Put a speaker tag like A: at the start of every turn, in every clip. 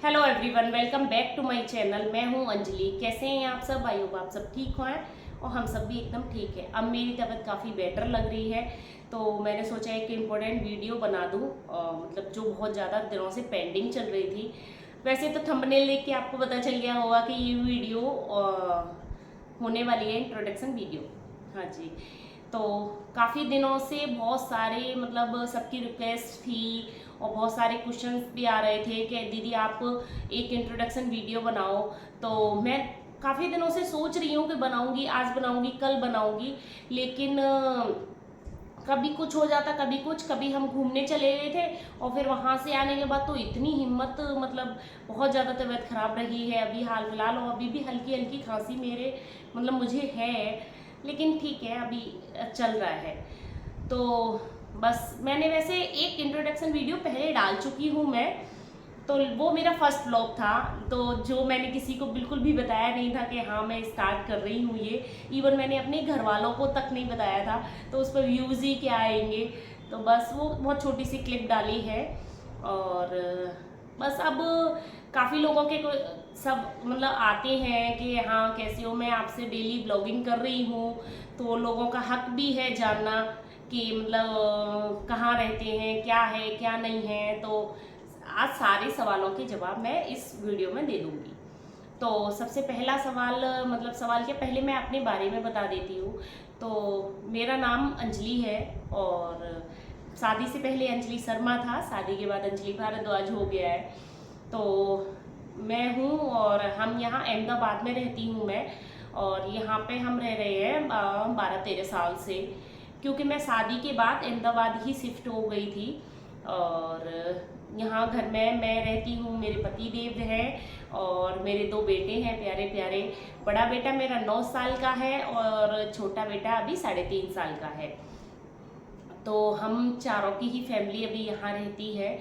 A: Hello everyone, welcome back to my channel. मैं हूं अंजलि। कैसे हैं आप सब? आई होप आप सब ठीक हैं और हम सब भी एकदम ठीक है। अब मेरी तबीयत काफ़ी बेटर लग रही है, तो मैंने सोचा एक इम्पोर्टेंट वीडियो बना दूं, मतलब जो बहुत ज़्यादा दिनों से पेंडिंग चल रही थी। वैसे तो थंबनेल देख के आपको पता चल गया होगा कि ये वीडियो होने वाली है इंट्रोडक्शन वीडियो। हाँ जी, तो काफ़ी दिनों से बहुत सारे मतलब सबकी रिक्वेस्ट थी और बहुत सारे क्वेश्चंस भी आ रहे थे कि दीदी आप एक इंट्रोडक्शन वीडियो बनाओ। तो मैं काफ़ी दिनों से सोच रही हूँ कि बनाऊंगी, आज बनाऊंगी, कल बनाऊंगी, लेकिन कभी कुछ हो जाता, कभी कुछ, कभी हम घूमने चले गए थे और फिर वहाँ से आने के बाद तो इतनी हिम्मत, मतलब बहुत ज़्यादा तबीयत खराब रही है अभी हाल फिलहाल, और अभी भी हल्की हल्की खांसी मेरे मतलब मुझे है, लेकिन ठीक है अभी चल रहा है। तो बस मैंने वैसे एक इंट्रोडक्शन वीडियो पहले डाल चुकी हूँ मैं, तो वो मेरा फर्स्ट व्लॉग था, तो जो मैंने किसी को बिल्कुल भी बताया नहीं था कि हाँ मैं स्टार्ट कर रही हूँ ये। इवन मैंने अपने घर वालों को तक नहीं बताया था, तो उस पर व्यूज़ ही क्या आएंगे। तो बस वो बहुत छोटी सी क्लिप डाली है और बस अब काफ़ी लोगों के सब मतलब आते हैं कि हाँ कैसे हो, मैं आपसे डेली ब्लॉगिंग कर रही हूँ, तो लोगों का हक भी है जानना कि मतलब कहाँ रहते हैं, क्या है क्या नहीं है। तो आज सारे सवालों के जवाब मैं इस वीडियो में दे दूंगी। तो सबसे पहला सवाल, मतलब सवाल के पहले मैं अपने बारे में बता देती हूँ। तो मेरा नाम अंजलि है और शादी से पहले अंजलि शर्मा था, शादी के बाद अंजलि भारद्वाज हो गया है। तो मैं हूँ और हम यहाँ अहमदाबाद में रहती हूँ मैं, और यहाँ पे हम रह रहे हैं 12-13 साल से, क्योंकि मैं शादी के बाद अहमदाबाद ही शिफ्ट हो गई थी। और यहाँ घर में मैं रहती हूँ, मेरे पति देव हैं और मेरे 2 बेटे हैं प्यारे प्यारे। बड़ा बेटा मेरा 9 साल का है और छोटा बेटा अभी 3.5 साल का है। तो हम चारों की ही फैमिली अभी यहाँ रहती है।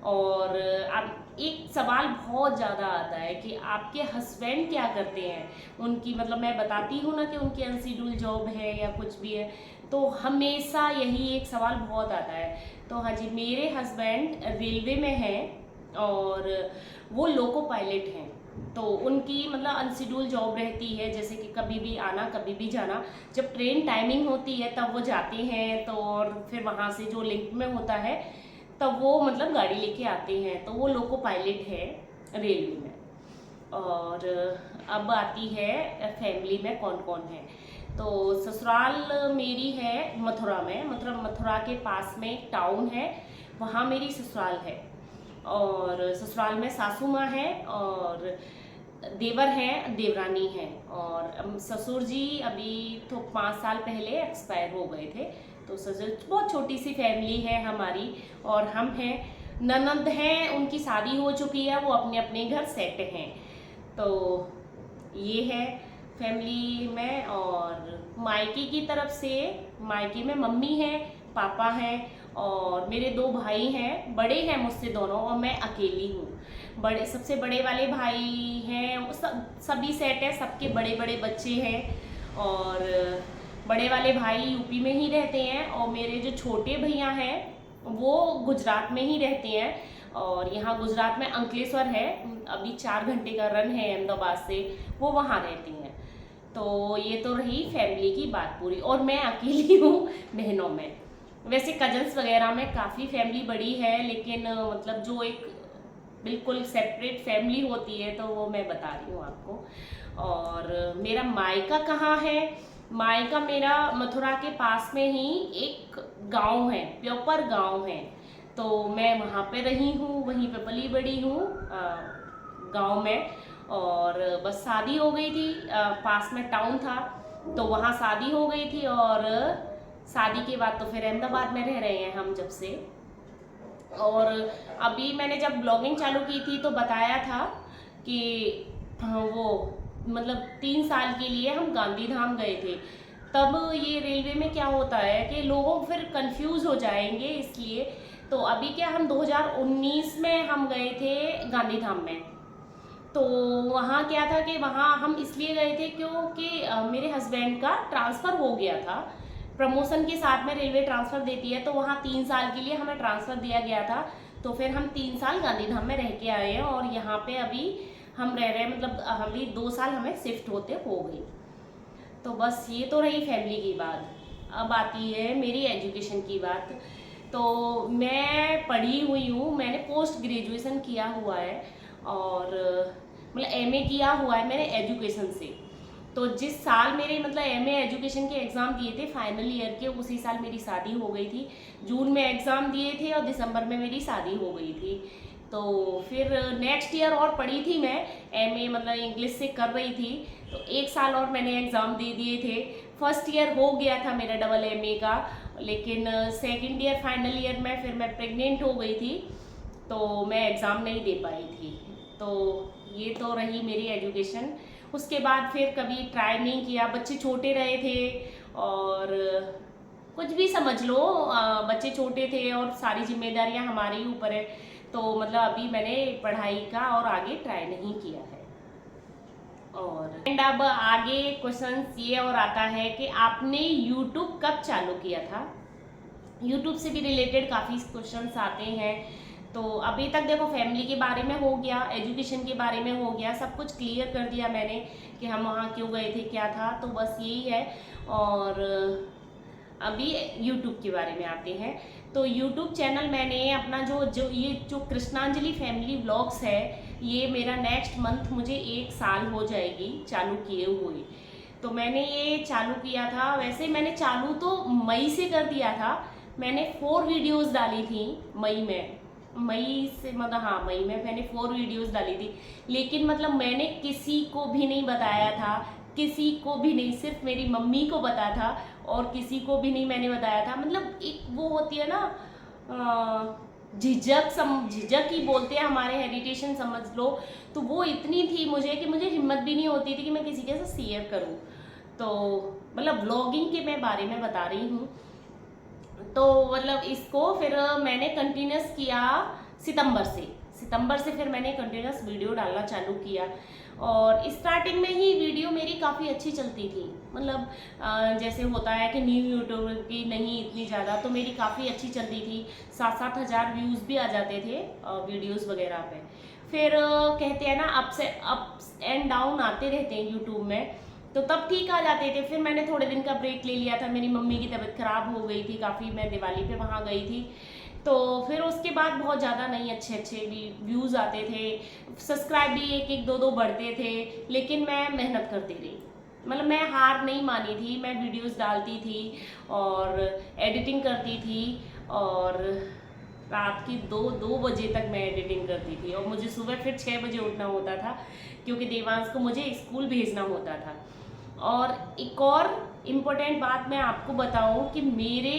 A: और अब एक सवाल बहुत ज़्यादा आता है कि आपके हस्बैंड क्या करते हैं, उनकी मतलब मैं बताती हूँ ना कि उनकी अनशेड्यूल जॉब है या कुछ भी है, तो हमेशा यही एक सवाल बहुत आता है। तो हाँ जी, मेरे हस्बैंड रेलवे में हैं और वो लोको पायलट हैं। तो उनकी मतलब अनशेड्यूल जॉब रहती है, जैसे कि कभी भी आना कभी भी जाना। जब ट्रेन टाइमिंग होती है तब वो जाते हैं, तो और फिर वहाँ से जो लिंक में होता है तब वो मतलब गाड़ी लेके आते हैं। तो वो लोको पायलट है रेलवे में। और अब आती है फैमिली में कौन कौन है। तो ससुराल मेरी है मथुरा में, मतलब मथुरा के पास में एक टाउन है, वहाँ मेरी ससुराल है। और ससुराल में सासू माँ है और देवर हैं, देवरानी हैं। और ससुर जी अभी तो 5 साल पहले एक्सपायर हो गए थे। तो ससुर, बहुत छोटी सी फैमिली है हमारी। और हम हैं, ननद हैं, उनकी शादी हो चुकी है, वो अपने अपने घर सेट हैं। तो ये है फैमिली में। और मायके की तरफ से, मायके में मम्मी है, पापा हैं और मेरे 2 भाई हैं, बड़े हैं मुझसे दोनों, और मैं अकेली हूँ। बड़े, सबसे बड़े वाले भाई हैं, सभी सेट है, सबके बड़े बड़े बच्चे हैं। और बड़े वाले भाई यूपी में ही रहते हैं और मेरे जो छोटे भैया हैं वो गुजरात में ही रहते हैं। और यहाँ गुजरात में अंकलेश्वर है, अभी 4 घंटे का रन है अहमदाबाद से, वो वहाँ रहती हैं। तो ये तो रही फैमिली की बात पूरी, और मैं अकेली हूँ बहनों में। वैसे कजन्स वगैरह में काफ़ी फैमिली बड़ी है, लेकिन मतलब जो एक बिल्कुल सेपरेट फैमिली होती है तो वो मैं बता रही हूँ आपको। और मेरा मायका कहाँ है? मायका मेरा मथुरा के पास में ही एक गांव है, प्योपर गांव है। तो मैं वहाँ पे रही हूँ, वहीं पे पली बड़ी हूँ गांव में। और बस शादी हो गई थी, पास में टाउन था तो वहाँ शादी हो गई थी। और शादी के बाद तो फिर अहमदाबाद में रह रहे हैं हम जब से। और अभी मैंने जब ब्लॉगिंग चालू की थी तो बताया था कि वो मतलब 3 साल के लिए हम गांधी धाम गए थे। तब ये रेलवे में क्या होता है कि लोगों फिर कंफ्यूज हो जाएंगे, इसलिए तो अभी क्या, हम 2019 में हम गए थे गांधी धाम में। तो वहाँ क्या था कि वहाँ हम इसलिए गए थे क्योंकि मेरे हस्बैंड का ट्रांसफ़र हो गया था, प्रमोशन के साथ में रेलवे ट्रांसफ़र देती है, तो वहाँ 3 साल के लिए हमें ट्रांसफ़र दिया गया था। तो फिर हम 3 साल गांधीधाम में रह के आए हैं और यहाँ पे अभी हम रह रहे हैं, मतलब अभी 2 साल हमें शिफ्ट होते हो गई। तो बस ये तो रही फैमिली की बात। अब आती है मेरी एजुकेशन की बात। तो मैं पढ़ी हुई हूँ, मैंने पोस्ट ग्रेजुएशन किया हुआ है और मतलब एमए किया हुआ है मैंने एजुकेशन से। तो जिस साल मेरे मतलब एमए एजुकेशन के एग्ज़ाम दिए थे फाइनल ईयर के, उसी साल मेरी शादी हो गई थी। जून में एग्ज़ाम दिए थे और दिसंबर में मेरी शादी हो गई थी। तो फिर नेक्स्ट ईयर और पढ़ी थी मैं एमए, मतलब इंग्लिश से कर रही थी। तो 1 साल और मैंने एग्ज़ाम दे दिए थे। फर्स्ट ईयर हो गया था मेरा डबल एमए का, लेकिन सेकंड ईयर फाइनल ईयर में फिर मैं प्रेग्नेंट हो गई थी, तो मैं एग्ज़ाम नहीं दे पाई थी। तो ये तो रही मेरी एजुकेशन। उसके बाद फिर कभी ट्राई नहीं किया, बच्चे छोटे रहे थे और कुछ भी समझ लो, बच्चे छोटे थे और सारी जिम्मेदारियां हमारे ही ऊपर है। तो मतलब अभी मैंने पढ़ाई का और आगे ट्राई नहीं किया है। और अब आगे क्वेश्चन ये और आता है कि आपने यूट्यूब कब चालू किया था। यूट्यूब से भी रिलेटेड काफ़ी क्वेश्चंस आते हैं। तो अभी तक देखो फैमिली के बारे में हो गया, एजुकेशन के बारे में हो गया, सब कुछ क्लियर कर दिया मैंने कि हम वहाँ क्यों गए थे, क्या था। तो बस यही है। और अभी यूट्यूब के बारे में आते हैं। तो यूट्यूब चैनल मैंने अपना जो कृष्णांजलि फैमिली व्लॉग्स है, ये मेरा नेक्स्ट मंथ मुझे 1 साल हो जाएगी चालू किए हुए। तो मैंने ये चालू किया था, वैसे मैंने चालू तो मई से कर दिया था। मैंने 4 वीडियोस डाली थी मई से, मतलब हाँ मई में मैंने 4 वीडियोस डाली थी। लेकिन मतलब मैंने किसी को भी नहीं बताया था, किसी को भी नहीं, सिर्फ मेरी मम्मी को पता था और किसी को भी नहीं मैंने बताया था। मतलब एक वो होती है ना झिझक ही बोलते हैं हमारे हेरिटेशन समझ लो। तो वो इतनी थी मुझे कि मुझे हिम्मत भी नहीं होती थी कि मैं किसी के साथ शेयर करूं। तो मतलब ब्लॉगिंग के मैं बारे में बता रही हूँ। तो मतलब इसको फिर मैंने कंटिन्यूस किया सितंबर से फिर मैंने कंटिन्यूस वीडियो डालना चालू किया। और स्टार्टिंग में ही वीडियो मेरी काफ़ी अच्छी चलती थी। मतलब जैसे होता है कि न्यू यूट्यूबर की नहीं इतनी ज़्यादा, तो मेरी काफ़ी अच्छी चलती थी। 7-7 हज़ार व्यूज़ भी आ जाते थे वीडियोस वगैरह पे। फिर कहते हैं ना अप्स एंड डाउन आते रहते हैं यूट्यूब में, तो तब ठीक आ जाते थे। फिर मैंने थोड़े दिन का ब्रेक ले लिया था, मेरी मम्मी की तबीयत ख़राब हो गई थी काफ़ी, मैं दिवाली पे वहाँ गई थी। तो फिर उसके बाद बहुत ज़्यादा नहीं अच्छे भी व्यूज़ आते थे, सब्सक्राइब भी 1-1 2-2 बढ़ते थे। लेकिन मैं मेहनत करती रही, मतलब मैं हार नहीं मानी थी। मैं वीडियोस डालती थी और एडिटिंग करती थी और रात की 2 बजे तक मैं एडिटिंग करती थी। और मुझे सुबह फिर 6 बजे उठना होता था क्योंकि देवांश को मुझे स्कूल भेजना होता था। और एक और इम्पोर्टेंट बात मैं आपको बताऊं कि मेरे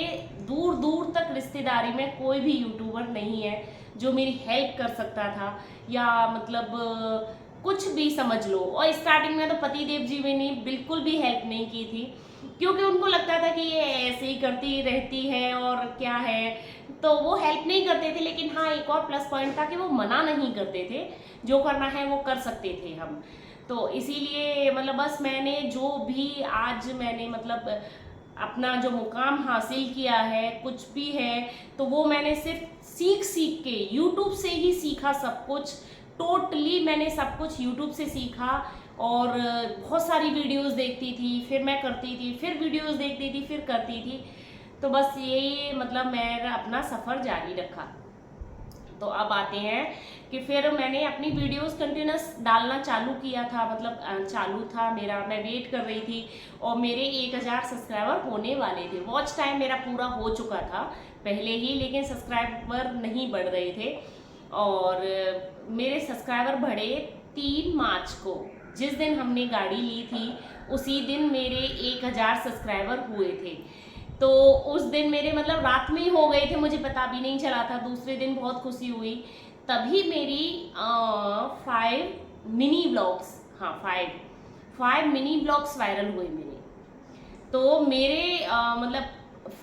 A: दूर दूर तक रिश्तेदारी में कोई भी यूट्यूबर नहीं है जो मेरी हेल्प कर सकता था, या मतलब कुछ भी समझ लो। और स्टार्टिंग में तो पतिदेव जी ने बिल्कुल भी हेल्प नहीं की थी, क्योंकि उनको लगता था कि ये ऐसे ही करती रहती है और क्या है, तो वो हेल्प नहीं करते थे। लेकिन हाँ, एक और प्लस पॉइंट था कि वो मना नहीं करते थे, जो करना है वो कर सकते थे हम। तो इसीलिए मतलब बस मैंने जो भी आज मैंने मतलब अपना जो मुकाम हासिल किया है, कुछ भी है, तो वो मैंने सिर्फ सीख के यूट्यूब से ही सीखा सब कुछ। टोटली मैंने सब कुछ यूट्यूब से सीखा। और बहुत सारी वीडियोस देखती थी, फिर मैं करती थी, फिर वीडियोस देखती थी, फिर करती थी। तो बस यही मतलब मैंने अपना सफ़र जारी रखा। तो अब आते हैं कि फिर मैंने अपनी वीडियोस कंटिन्यूस डालना चालू किया था, मतलब चालू था मेरा, मैं वेट कर रही थी। और मेरे 1000 सब्सक्राइबर होने वाले थे। वॉच टाइम मेरा पूरा हो चुका था पहले ही, लेकिन सब्सक्राइबर नहीं बढ़ रहे थे। और मेरे सब्सक्राइबर बढ़े 3 मार्च को, जिस दिन हमने गाड़ी ली थी उसी दिन मेरे 1000 सब्सक्राइबर हुए थे। तो उस दिन मेरे मतलब रात में ही हो गए थे, मुझे पता भी नहीं चला था। दूसरे दिन बहुत खुशी हुई, तभी मेरी 5 मिनी ब्लॉग्स, हाँ 5 मिनी ब्लॉग्स वायरल हुए मेरे। तो मेरे मतलब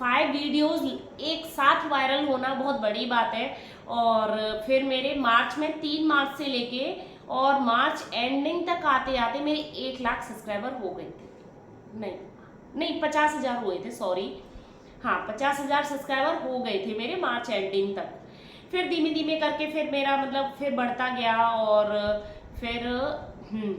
A: 5 वीडियोस एक साथ वायरल होना बहुत बड़ी बात है। और फिर मेरे मार्च में 3 मार्च से लेके और मार्च एंडिंग तक आते आते मेरे 1 लाख सब्सक्राइबर हो गए थे। नहीं 50,000 हुए थे, सॉरी, हाँ 50,000 सब्सक्राइबर हो गए थे मेरे मार्च एंडिंग तक। फिर धीमे धीमे करके फिर मेरा मतलब फिर बढ़ता गया, और फिर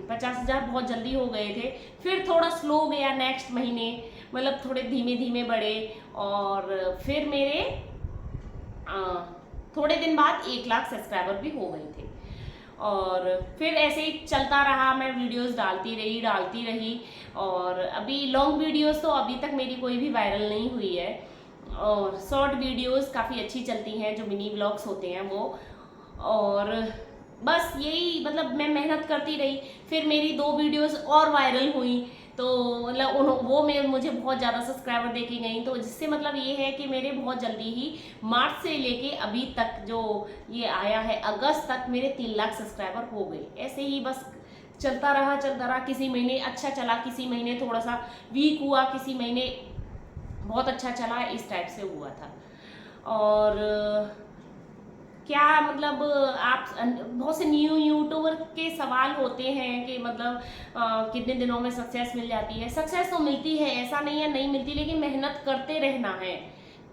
A: 50,000 बहुत जल्दी हो गए थे। फिर थोड़ा स्लो गया नेक्स्ट महीने, मतलब थोड़े धीमे धीमे बढ़े, और फिर मेरे थोड़े दिन बाद 1 लाख सब्सक्राइबर भी हो गए थे। और फिर ऐसे ही चलता रहा, मैं वीडियोस डालती रही। और अभी लॉन्ग वीडियोस तो अभी तक मेरी कोई भी वायरल नहीं हुई है, और शॉर्ट वीडियोस काफ़ी अच्छी चलती हैं, जो मिनी व्लॉग्स होते हैं वो। और बस यही मतलब मैं मेहनत करती रही। फिर मेरी 2 वीडियोस और वायरल हुई, तो मतलब वो मुझे बहुत ज़्यादा सब्सक्राइबर देखी गई, तो जिससे मतलब ये है कि मेरे बहुत जल्दी ही मार्च से लेके अभी तक जो ये आया है अगस्त तक मेरे 3 लाख सब्सक्राइबर हो गए। ऐसे ही बस चलता रहा। किसी महीने अच्छा चला, किसी महीने थोड़ा सा वीक हुआ, किसी महीने बहुत अच्छा चला, इस टाइप से हुआ था। और क्या मतलब आप बहुत से न्यू यूट्यूबर के सवाल होते हैं कि मतलब कितने दिनों में सक्सेस मिल जाती है। सक्सेस तो मिलती है, ऐसा नहीं है नहीं मिलती, लेकिन मेहनत करते रहना है,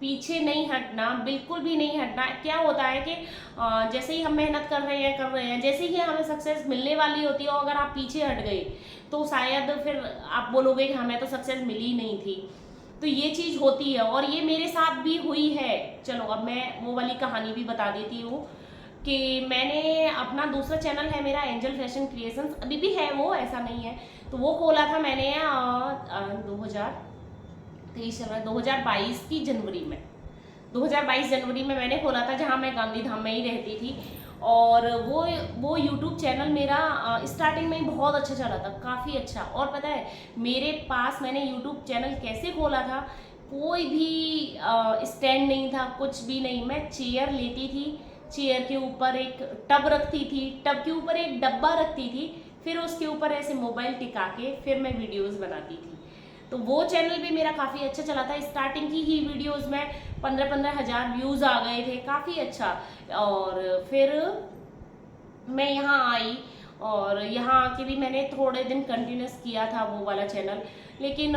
A: पीछे नहीं हटना, बिल्कुल भी नहीं हटना। क्या होता है कि जैसे ही हम मेहनत कर रहे हैं, जैसे ही हमें सक्सेस मिलने वाली होती है, और अगर आप पीछे हट गए तो शायद फिर आप बोलोगे कि हमें तो सक्सेस मिली नहीं थी। तो ये चीज़ होती है, और ये मेरे साथ भी हुई है। चलो अब मैं वो वाली कहानी भी बता देती हूँ कि मैंने अपना दूसरा चैनल है मेरा, एंजल फैशन क्रिएशंस, अभी भी है वो, ऐसा नहीं है। तो वो खोला था मैंने 2022 की जनवरी में, 2022 जनवरी में मैंने खोला था, जहाँ मैं गांधीधाम में ही रहती थी। और वो यूट्यूब चैनल मेरा स्टार्टिंग में ही बहुत अच्छा चला था, काफ़ी अच्छा। और पता है मेरे पास, मैंने यूट्यूब चैनल कैसे खोला था, कोई भी स्टैंड नहीं था, कुछ भी नहीं। मैं चेयर लेती थी, चेयर के ऊपर एक टब रखती थी, टब के ऊपर एक डब्बा रखती थी, फिर उसके ऊपर ऐसे मोबाइल टिका के फिर मैं वीडियोस बनाती थी। तो वो चैनल भी मेरा काफ़ी अच्छा चला था। स्टार्टिंग की ही वीडियोस में 15-15 हज़ार व्यूज़ आ गए थे, काफ़ी अच्छा। और फिर मैं यहाँ आई, और यहाँ आके भी मैंने थोड़े दिन कंटिन्यूस किया था वो वाला चैनल, लेकिन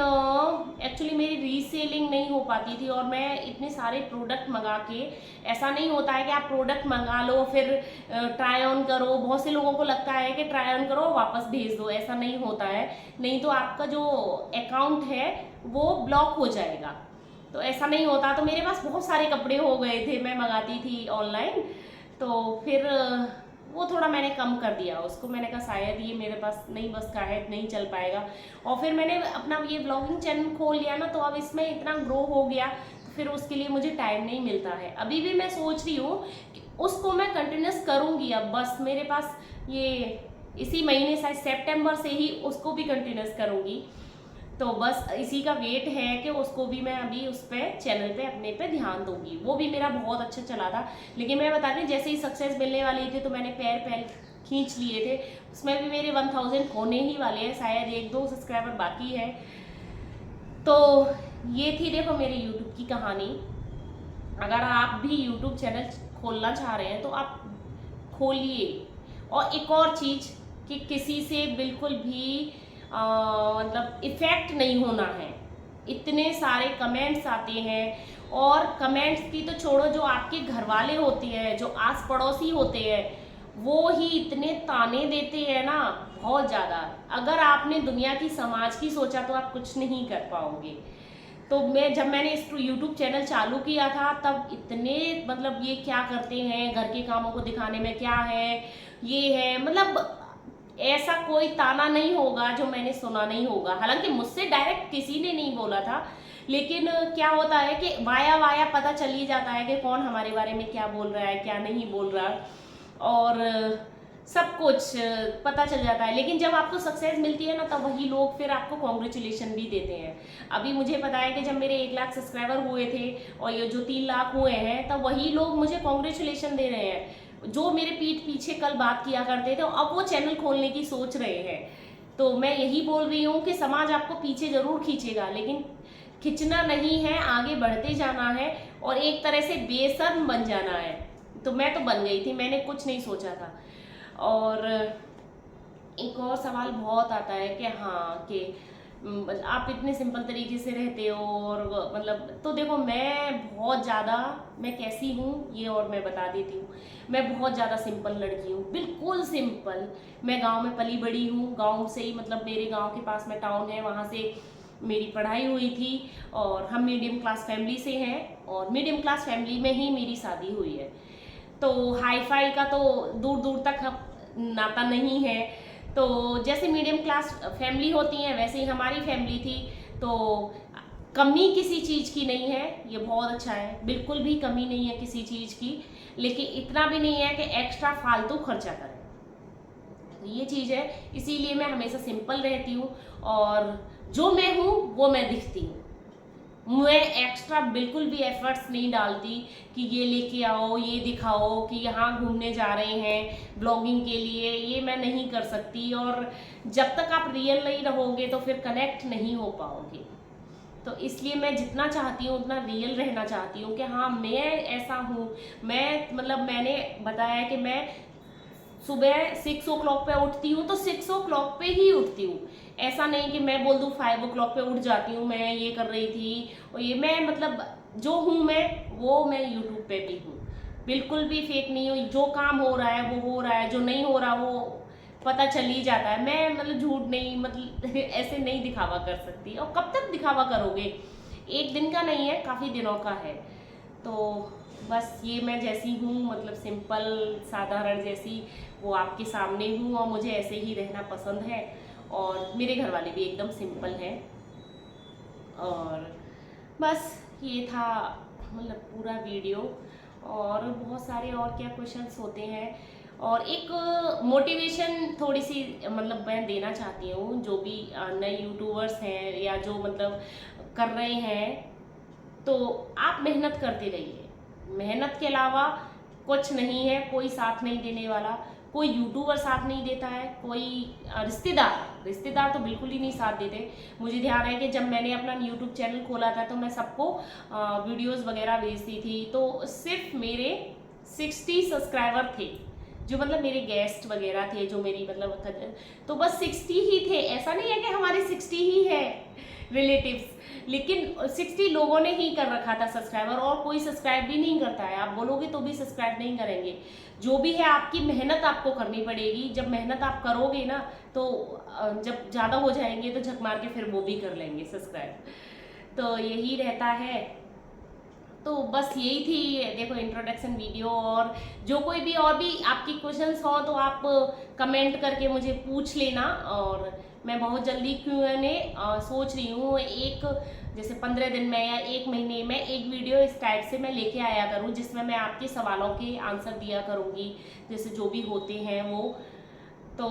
A: एक्चुअली मेरी रीसेलिंग नहीं हो पाती थी। और मैं इतने सारे प्रोडक्ट मंगा के, ऐसा नहीं होता है कि आप प्रोडक्ट मंगा लो फिर ट्राई ऑन करो। बहुत से लोगों को लगता है कि ट्राई ऑन करो वापस भेज दो, ऐसा नहीं होता है। नहीं तो आपका जो अकाउंट है वो ब्लॉक हो जाएगा, तो ऐसा नहीं होता। तो मेरे पास बहुत सारे कपड़े हो गए थे, मैं मंगाती थी ऑनलाइन, तो फिर वो थोड़ा मैंने कम कर दिया उसको। मैंने कहा शायद ये मेरे पास नहीं बस का है, नहीं चल पाएगा। और फिर मैंने अपना ये ब्लॉगिंग चैनल खोल लिया ना, तो अब इसमें इतना ग्रो हो गया, तो फिर उसके लिए मुझे टाइम नहीं मिलता है। अभी भी मैं सोच रही हूँ कि उसको मैं कंटिन्यूस करूँगी। अब बस मेरे पास ये इसी महीने शायद सितंबर से ही उसको भी कंटिन्यूस करूँगी, तो बस इसी का वेट है कि उसको भी मैं अभी उस पर चैनल पे अपने पे ध्यान दूंगी। वो भी मेरा बहुत अच्छा चला था, लेकिन मैं बता रही जैसे ही सक्सेस मिलने वाली थी तो मैंने पैर खींच लिए थे। उसमें भी मेरे 1000 होने ही वाले हैं, शायद 1-2 सब्सक्राइबर बाकी है। तो ये थी देखो मेरी यूट्यूब की कहानी। अगर आप भी यूट्यूब चैनल खोलना चाह रहे हैं तो आप खोलिए। और एक और चीज़ कि किसी से बिल्कुल भी मतलब इफ़ेक्ट नहीं होना है। इतने सारे कमेंट्स आते हैं, और कमेंट्स की तो छोड़ो, जो आपके घर वाले होते हैं, जो आस पड़ोसी होते हैं, वो ही इतने ताने देते हैं ना, बहुत ज़्यादा। अगर आपने दुनिया की, समाज की सोचा तो आप कुछ नहीं कर पाओगे। तो जब मैंने इस यूट्यूब चैनल चालू किया था तब इतने मतलब ये क्या करते हैं, घर के कामों को दिखाने में क्या है, ये है, मतलब ऐसा कोई ताना नहीं होगा जो मैंने सुना नहीं होगा। हालांकि मुझसे डायरेक्ट किसी ने नहीं बोला था, लेकिन क्या होता है कि वाया वाया पता चल ही जाता है कि कौन हमारे बारे में क्या बोल रहा है, क्या नहीं बोल रहा, और सब कुछ पता चल जाता है। लेकिन जब आपको सक्सेस मिलती है ना, तब वही लोग फिर आपको कॉन्ग्रेचुलेशन भी देते हैं। अभी मुझे पता है कि जब मेरे 1 लाख सब्सक्राइबर हुए थे और ये जो 3 लाख हुए हैं, तब वही लोग मुझे कॉन्ग्रेचुलेशन दे रहे हैं जो मेरे पीठ पीछे कल बात किया करते थे, अब वो चैनल खोलने की सोच रहे हैं। तो मैं यही बोल रही हूँ कि समाज आपको पीछे जरूर खींचेगा, लेकिन खींचना नहीं है, आगे बढ़ते जाना है, और एक तरह से बेशर्म बन जाना है। तो मैं तो बन गई थी, मैंने कुछ नहीं सोचा था। और एक और सवाल बहुत आता है कि हाँ, कि आप इतने सिंपल तरीके से रहते हो और मतलब, तो देखो मैं बहुत ज़्यादा, मैं कैसी हूँ ये और मैं बता देती हूँ। मैं बहुत ज़्यादा सिंपल लड़की हूँ, बिल्कुल सिंपल। मैं गांव में पली बड़ी हूँ, गांव से ही, मतलब मेरे गांव के पास में टाउन है, वहाँ से मेरी पढ़ाई हुई थी और हम मीडियम क्लास फैमिली से हैं और मीडियम क्लास फैमिली में ही मेरी शादी हुई है। तो हाई फाई का तो दूर दूर तक नाता नहीं है। तो जैसे मीडियम क्लास फैमिली होती है वैसे ही हमारी फैमिली थी। तो कमी किसी चीज़ की नहीं है, ये बहुत अच्छा है, बिल्कुल भी कमी नहीं है किसी चीज़ की। लेकिन इतना भी नहीं है कि एक्स्ट्रा फालतू खर्चा करें, तो ये चीज़ है। इसीलिए मैं हमेशा सिंपल रहती हूँ और जो मैं हूँ वो मैं दिखती हूँ। मैं एक्स्ट्रा बिल्कुल भी एफर्ट्स नहीं डालती कि ये लेके आओ, ये दिखाओ कि यहाँ घूमने जा रहे हैं ब्लॉगिंग के लिए, ये मैं नहीं कर सकती। और जब तक आप रियल नहीं रहोगे तो फिर कनेक्ट नहीं हो पाओगे। तो इसलिए मैं जितना चाहती हूँ उतना रियल रहना चाहती हूँ कि हाँ मैं ऐसा हूँ। मैं मतलब मैंने बताया कि मैं सुबह 6 o'clock पे उठती हूँ तो 6 o'clock पे ही उठती हूँ। ऐसा नहीं कि मैं बोल दूँ 5 o'clock पे उठ जाती हूँ, मैं ये कर रही थी और ये, मैं मतलब जो हूँ मैं वो मैं यूट्यूब पे भी हूँ, बिल्कुल भी फेक नहीं हूँ। जो काम हो रहा है वो हो रहा है, जो नहीं हो रहा वो पता चल ही जाता है। मैं मतलब झूठ नहीं, मतलब ऐसे नहीं दिखावा कर सकती। और कब तक दिखावा करोगे, एक दिन का नहीं है, काफ़ी दिनों का है। तो बस ये मैं जैसी हूँ, मतलब सिंपल साधारण जैसी, वो आपके सामने हूँ और मुझे ऐसे ही रहना पसंद है। और मेरे घर वाले भी एकदम सिंपल हैं। और बस ये था मतलब पूरा वीडियो। और बहुत सारे और क्या क्वेश्चंस होते हैं और एक मोटिवेशन थोड़ी सी मतलब मैं देना चाहती हूँ, जो भी नए यूट्यूबर्स हैं या जो मतलब कर रहे हैं, तो आप मेहनत करते रहिए। मेहनत के अलावा कुछ नहीं है, कोई साथ नहीं देने वाला, कोई यूट्यूबर साथ नहीं देता है, कोई रिश्तेदार तो बिल्कुल ही नहीं साथ देते। मुझे ध्यान है कि जब मैंने अपना यूट्यूब चैनल खोला था तो मैं सबको वीडियोस वगैरह भेजती थी, तो सिर्फ मेरे 60 सब्सक्राइबर थे, जो मतलब मेरे गेस्ट वगैरह थे, जो मेरी मतलब, तो बस 60 ही थे। ऐसा नहीं है कि हमारे 60 ही है रिलेटिव्स, लेकिन 60 लोगों ने ही कर रखा था सब्सक्राइबर, और कोई सब्सक्राइब भी नहीं करता है। आप बोलोगे तो भी सब्सक्राइब नहीं करेंगे। जो भी है आपकी मेहनत आपको करनी पड़ेगी। जब मेहनत आप करोगे ना तो जब ज़्यादा हो जाएंगे तो झक मार के फिर वो भी कर लेंगे सब्सक्राइब। तो यही रहता है। तो बस यही थी देखो इंट्रोडक्शन वीडियो। और जो कोई भी और भी आपकी क्वेश्चंस हो तो आप कमेंट करके मुझे पूछ लेना। और मैं बहुत जल्दी Q&A सोच रही हूँ, एक जैसे 15 दिन में या 1 महीने में एक वीडियो इस टाइप से मैं लेके आया करूँ, जिसमें मैं आपके सवालों के आंसर दिया करूँगी, जैसे जो भी होते हैं वो। तो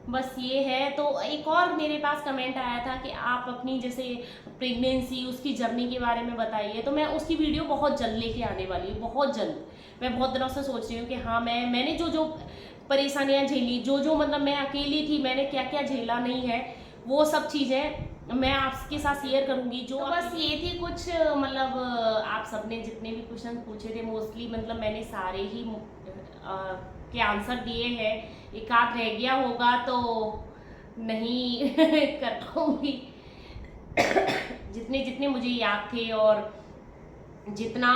A: बस ये है। तो एक और मेरे पास कमेंट आया था कि आप अपनी जैसे प्रेगनेंसी उसकी जर्नी के बारे में बताइए, तो मैं उसकी वीडियो बहुत जल्द लेके आने वाली हूँ, बहुत जल्द। मैं बहुत दिनों से सोच रही हूँ कि हाँ मैंने जो परेशानियाँ झेली, जो मतलब मैं अकेली थी, मैंने क्या क्या झेला नहीं है, वो सब चीज़ें मैं आपके साथ शेयर करूँगी। जो तो बस ये थी कुछ मतलब आप सबने जितने भी क्वेश्चन पूछे थे मोस्टली मतलब मैंने सारे ही के आंसर दिए हैं। एक आध रह गया होगा तो नहीं कर पाऊँगी। जितने जितने मुझे याद थे और जितना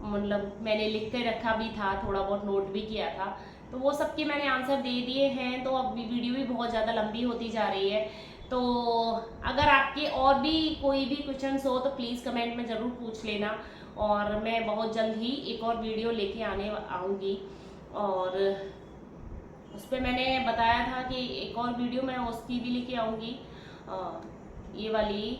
A: मतलब मैंने लिख के रखा भी था, थोड़ा बहुत नोट भी किया था, तो वो सबके मैंने आंसर दे दिए हैं। तो अब वीडियो भी बहुत ज़्यादा लंबी होती जा रही है। तो अगर आपके और भी कोई भी क्वेश्चंस हो तो प्लीज़ कमेंट में ज़रूर पूछ लेना, और मैं बहुत जल्द ही एक और वीडियो लेके आऊँगी। और उस पर मैंने बताया था कि एक और वीडियो मैं उसकी भी लेके आऊँगी, ये वाली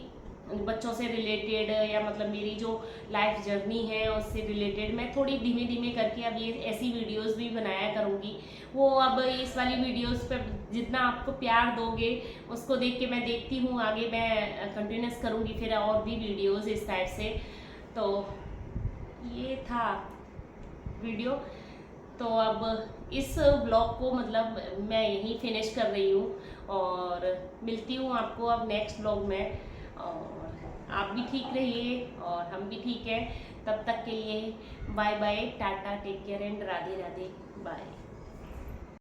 A: बच्चों से रिलेटेड, या मतलब मेरी जो लाइफ जर्नी है उससे रिलेटेड मैं थोड़ी धीमे धीमे करके अब ये ऐसी वीडियोस भी बनाया करूँगी। वो अब इस वाली वीडियोस पे जितना आपको प्यार दोगे उसको देख के मैं देखती हूँ आगे मैं कंटिन्यूस करूँगी फिर और भी वीडियोस इस टाइप से। तो ये था वीडियो। तो अब इस ब्लॉग को मतलब मैं यहीं फिनिश कर रही हूँ और मिलती हूँ आपको अब नेक्स्ट ब्लॉग में। और आप भी ठीक रहिए और हम भी ठीक हैं। तब तक के लिए bye bye, tata, take care and Radhe Radhe, bye.